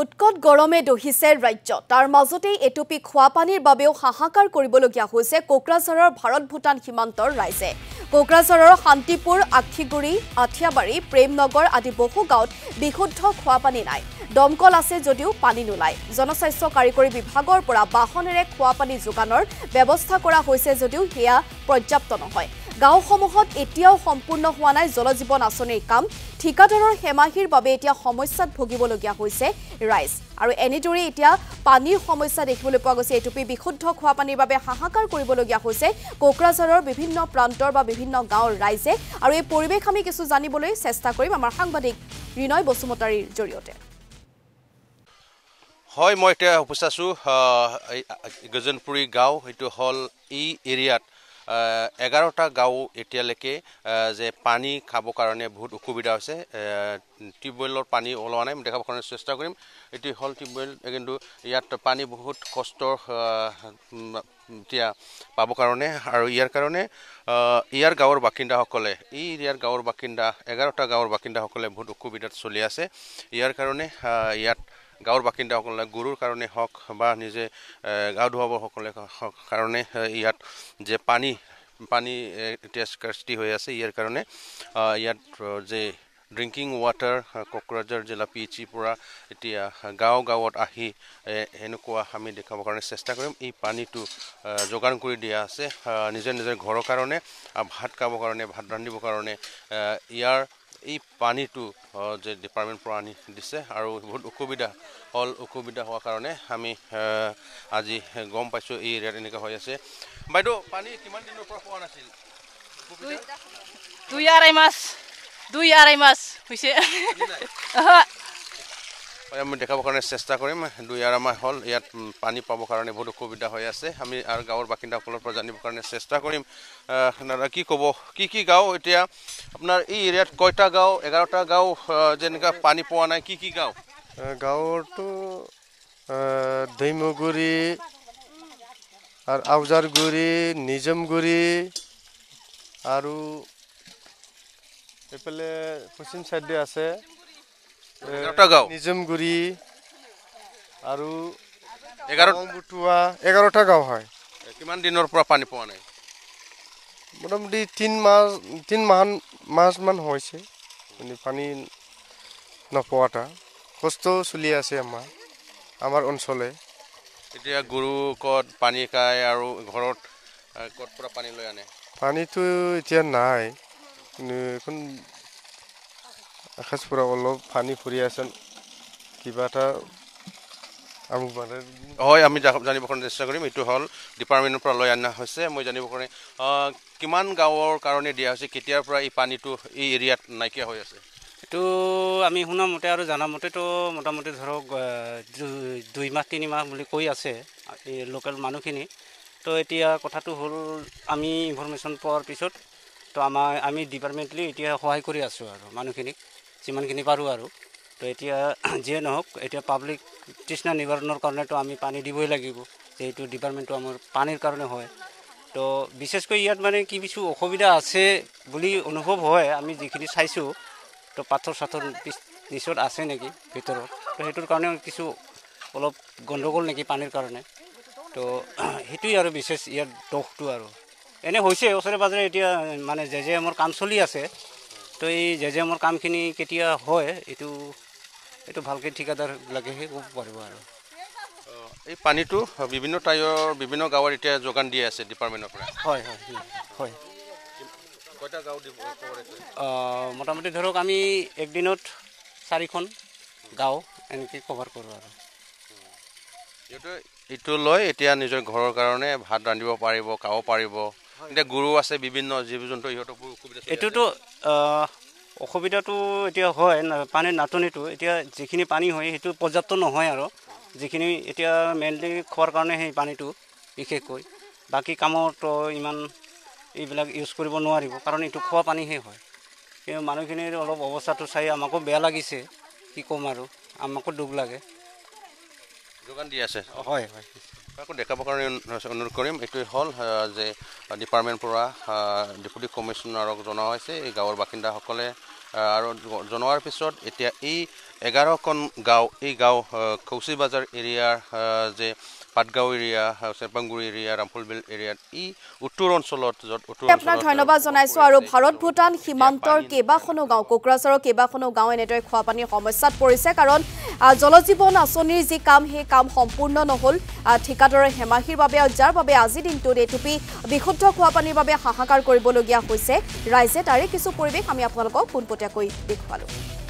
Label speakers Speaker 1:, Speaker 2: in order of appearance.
Speaker 1: উৎকট গৰমে দহিছে ৰাজ্য তাৰ মাজতে এটুপি খোৱা পানীৰ বাবেও হাহাকাৰ কৰিবলগীয়া হৈছে কোকৰাঝাৰৰ ভাৰত-ভূটান সীমান্তৰ ৰাইজে কোকৰাঝাৰৰ শান্তিপুৰ আক্ষিগুৰি আঠিয়াবাৰী প্ৰেমনগৰ আদি বহু গাঁৱত বিশুদ্ধ খোৱা পানী নাই দমকল আছে যদিও পানী নোলায় জনস্বাস্থ্য কাৰিকৰী বিভাগৰ পৰা বাহনেৰে খোৱা পানী যোগানৰ ব্যৱস্থা কৰা হৈছে যদিও হেয়া পৰ্যাপ্ত নহয় গাঁওসমূহত এতিয়াও সম্পূৰ্ণ হোৱা নাই জলজীৱন আঁচনিৰ কাম ঠিকাদাৰৰ হেমাহিৰ বাবে এতিয়া সমস্যাত ভুগিবলগীয়া হৈছে ৰাইজ আৰু এনেদৰে এতিয়া পানীৰ সমস্যা দেখিবলৈ পোৱা গৈছে এটুপি বিশুদ্ধ খোৱা পানীৰ বাবে হাহাকাৰ কৰিবলগীয়া হৈছে কোকৰাঝাৰৰ বিভিন্ন প্ৰান্তৰ বা বিভিন্ন গাঁৱৰ ৰাইজে আৰু এই পৰিৱেশ আমি কিছু জানিবলৈ চেষ্টা কৰিম আমাৰ সাংবাদিক ৰিনয় বসুমতাৰীৰ জৰিয়তে
Speaker 2: হয় মই এতিয়া উপস্থিত আছো গজনপুৰী গাঁও এটো হল এই এৰিয়াত 11টা গাঁও এতিয়ালৈকে যে পানী খাব কাৰণে বহুত অসুবিধা হৈছে টিউবৱেলৰ পানী ওলোৱা নাই দেখাব কাৰণে চেষ্টা কৰিম এটি হল টিউবৱেল কিন্তু ইয়াত পানী বহুত কষ্ট এতিয়া পাব কাৰণে আৰু ইয়াৰ কাৰণে ইয়াৰ গাঁৱৰ বাসিন্দাসকলে এই এৰিয়াৰ গাঁৱৰ বাসিন্দা 11টা গাঁৱৰ বাসিন্দাসকলে বহুত অসুবিধাত চলি আছে ইয়াৰ কাৰণে ইয়াত গাঁৱৰ বাসিন্দাসকলে গৰুৰ কাৰণে হক বা নিজে গাঁও ধুৱাবসকলে কাৰণে ইয়াত যে পানী টেস্কাৰষ্টি হৈ আছে ইয়াৰ কাৰণে ইয়াত যে ড্ৰিংকিং ৱাটাৰ কোকৰাঝাৰ জিলা পিএইচি পৰা এতিয়া গাঁৱত আহি এনেকুৱা আমি দেখাবৰ কাৰণে চেষ্টা কৰিম এই পানীটো যোগান কৰি দিয়া আছে নিজৰ ঘৰৰ কাৰণে ভাত খাবৰ কাৰণে ভাত ৰান্ধিবৰ কাৰণে ইয়াৰ এই পানীটো যে ডিপাৰ্টমেণ্ট পৰা আনি দিছে আৰু বহুত অসুবিধা হোৱাৰ কাৰণে আমি আজি গম পাইছোঁ এই এৰিয়াত এনেকুৱা হৈ আছে বাইদেউ পানী কিমান দিনৰ পৰা পোৱা নাছিল
Speaker 3: দুই আঢ়ৈ মাস হৈছে
Speaker 2: আমি দেখাবৰ কাৰণে চেষ্টা কৰিম 2-2.5 মাহ হ'ল ইয়াত পানী পাবৰ কাৰণে বহুত অসুবিধা হৈ আছে আমি আৰু গাঁৱৰ বাসিন্দাসকলৰ পৰা জানিবৰ কাৰণে চেষ্টা কৰিম কি ক'ব কি গাঁও এতিয়া আপোনাৰ এই এৰিয়াত কয়টা গাঁও 11টা গাঁও যেনেকা পানী পোৱা নাই কি গাঁও
Speaker 4: গাঁৱৰটো দৈমগুৰি আৰু আউজাৰগুৰি নিজমগুৰি আৰু এফালে পশ্চিম চাইডে আছে
Speaker 2: 11টা গাঁও
Speaker 4: নিজমগুৰি আৰু 11টা গাঁও হয়
Speaker 2: কিমান দিনৰ পৰা পানী পোৱা নাই
Speaker 4: মোটামুটি 3 মাহমান হৈছে পানী নপোৱাটা কষ্ট চলি আছে আমাৰ অঞ্চলে
Speaker 2: এতিয়া গৰু কত পানী খায় আৰু ঘৰত কত পৰা পানী লৈ আনে
Speaker 4: পানীটো এতিয়া নাই এখন আকাশ পৰা অলপ পানী ফুৰি আছে কিবা এটা
Speaker 2: হয় আমি জানিবৰ কাৰণে চেষ্টা কৰিম এইটো হল ডিপাৰ্টমেণ্টৰ পৰা লৈ অনা হৈছে মই জানিবৰ কাৰণে কিমান গাঁৱৰ কাৰণে দিয়া হৈছে কেতিয়াৰ পৰা এই পানীটো এই এৰিয়াত নাইকিয়া হৈ আছে
Speaker 3: এইটো আমি শুনা মতে আৰু জানা মতেতো মোটামুটি ধৰক 2 মাহ 3 মাহ বুলি কৈ আছে এই লোকেল মানুহখিনি তো এতিয়া কথাটো হ'ল আমি ইনফৰমেশ্যন পোৱাৰ পিছত তো আমি ডিপাৰ্টমেণ্টলি এতিয়া সহায় কৰি আছোঁ আৰু মানুহখিনিক যিমানখিনি পাৰোঁ আৰু তো এতিয়া যিয়ে নহওক এতিয়া পাব্লিক তৃষ্ণা নিবাৰণৰ কাৰণেতো আমি পানী দিবই লাগিব যিহেতু ডিপাৰ্টমেণ্টটো আমাৰ পানীৰ কাৰণে হয় তো বিশেষকৈ ইয়াত মানে কি কিছু অসুবিধা আছে বুলি অনুভৱ হয় আমি যিখিনি চাইছোঁ তো পাথৰ নিচত আছে নেকি ভিতৰত তো সেইটোৰ কাৰণে কিছু অলপ গণ্ডগোল নেকি পানীৰ কাৰণে তো সেইটোৱে আৰু বিশেষ ইয়াৰ দোষটো আৰু এনে হৈছে ওচৰে পাজৰে এতিয়া মানে যে আমাৰ কাম চলি আছে তো এই যে আমাৰ কামখিনি কেতিয়া হয় এইটো ভালকৈ ঠিকাদাৰবিলাকেহে ক'ব পাৰিব আৰু
Speaker 2: এই পানীটো বিভিন্ন বিভিন্ন গাঁৱৰ এতিয়া যোগান দি আছে ডিপাৰ্টমেণ্টৰ পৰা
Speaker 3: হয়
Speaker 2: কয়টা গাঁও দিব
Speaker 3: মোটামুটি ধৰক আমি একদিনত 4খন গাঁও এনেকৈ কভাৰ কৰোঁ আৰু
Speaker 2: এইটো লৈ এতিয়া নিজৰ ঘৰৰ কাৰণে ভাত ৰান্ধিব পাৰিব খাব পাৰিব এতিয়া গৰু আছে বিভিন্ন জীৱ জন্তু ইহঁতক অসুবিধা
Speaker 3: এইটোতো অসুবিধাটো এতিয়া হয় পানীৰ নাটনিটো এতিয়া যিখিনি পানী হয় সেইটো পৰ্যাপ্ত নহয় আৰু যিখিনি এতিয়া মেইনলি খোৱাৰ কাৰণে সেই পানীটো বিশেষকৈ বাকী কামতো ইমান এইবিলাক ইউজ কৰিব নোৱাৰিব কাৰণ এইটো খোৱা পানীহে হয় কিন্তু মানুহখিনিৰ অলপ অৱস্থাটো চাই আমাকো বেয়া লাগিছে কি ক'ম আৰু আমাকো দুখ লাগে
Speaker 2: যোগান দি আছে
Speaker 3: হয়
Speaker 2: আকৌ দেখাবৰ কাৰণে অনুৰোধ কৰিম এইটোৱে হ'ল যে ডিপাৰ্টমেণ্টৰ পৰা ডেপুটি কমিশ্যনাৰক জনোৱা হৈছে এই গাঁৱৰ বাসিন্দাসকলে আৰু জনোৱাৰ পিছত এতিয়া এই 11খন গাঁও এই গাঁও কৌশি বাজাৰ এৰিয়াৰ যে পাটগাঁও এৰিয়া চেৰপাংগুৰি এৰিয়া ৰামফুলবিল এৰিয়াত এই উত্তৰ অঞ্চলত য'ত
Speaker 1: আপোনাক ধন্যবাদ জনাইছো আৰু ভাৰত ভূটান সীমান্তৰ কেইবাখনো গাঁও কোকৰাঝাৰৰ কেইবাখনো গাঁও এনেদৰে খোৱা পানীৰ সমস্যাত পৰিছে কাৰণ জলজীৱন আঁচনিৰ যি কাম সেই কাম সম্পূৰ্ণ নহ'ল ঠিকাদাৰৰ হেমাহিৰ বাবে যাৰ বাবে আজি দিনটোত এটুপি বিশুদ্ধ খোৱা পানীৰ বাবে হাহাকাৰ কৰিবলগীয়া হৈছে ৰাইজে তাৰে কিছু পৰিৱেশ আমি আপোনালোকক পোনপটীয়াকৈ দেখুৱালোঁ